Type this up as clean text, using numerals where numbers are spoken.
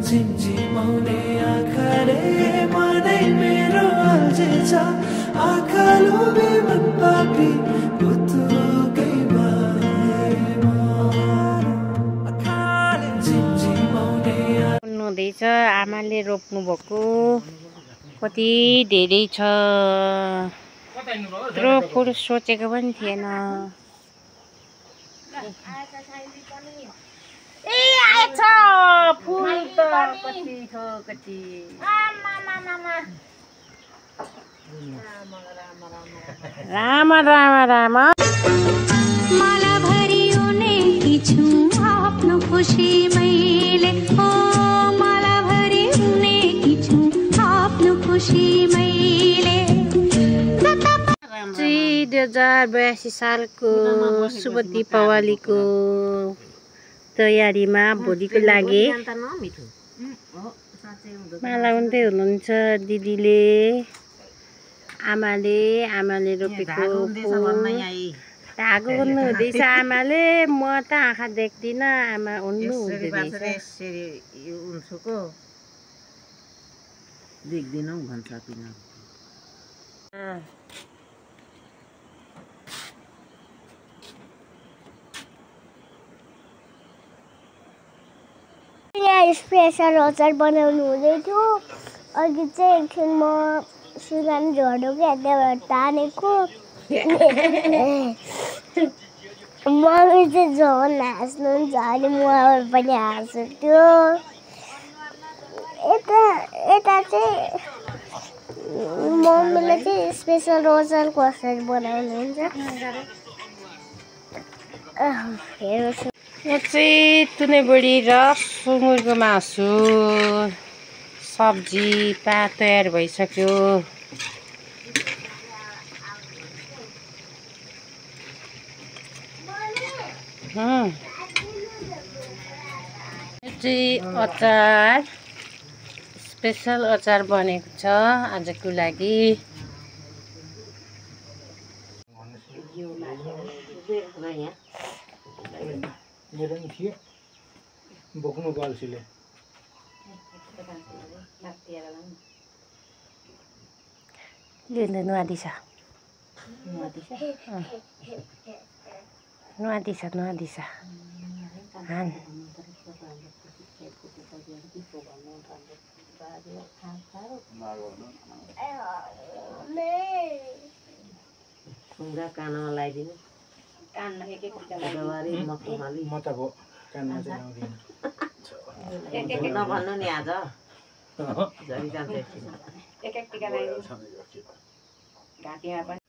झिमझिमाउने आँखाले मनै मेरो अल्झेछ आँखा लोभे मन पापी पुतुकै भएमा झिमझिमाउने हुँदैछ आमाले रोप्नु भएको कति धेरै छ यत्रो फुल सोचेको पनि थिएन ए आएछ फुल त कति छ कति राम राम राम माला भरी उनेकी छु आफ्नो खुसी मैले ओ माला भरी उनेकी छु आफ्नो खुसी मैले 2082 सालको शुभ दीपावलीको तयारीमा भोलिको लागि माला उन्दै हुनुहुन्छ दिदीले आमाले रोपेको धागो उन्नु हुँदैछ आमाले म त आँखा देख्दिनँ आमा उन्नु हुँदैछ देख्दिनौ भन्छ पिन स्पेशल अचार बनाउनु हुँदै थियो अघि चाहिँ एकछिन म सुगान झोडोको त्यहाँबाट तानेको मम्मी चाहिँ झन् हाँस्नुहुन्छ अनि म पनि हाँस्छु त्यो यता चाहिँ मम्मीले चाहिँ स्पेसल अचारको अचार बनाउनुहुन्छ हेर्नुहोस् म चाहिँ तुनेबुढी र सुँगुरको मासु सब्जी तयार भइसक्यो चाहिँ अचार स्पेसल अचार बनेको छ आजको लागि मेरो नि थियो बोक्नु बाल्सीले नुहादिछ हान कानमा लगाइदिनु कानमा एक म त भो कानमा चाहिँ लाउँदिनँ नभन्नु नि आज झरी जान्छ एक टिका लगाइदिनु घाँटीमा पनि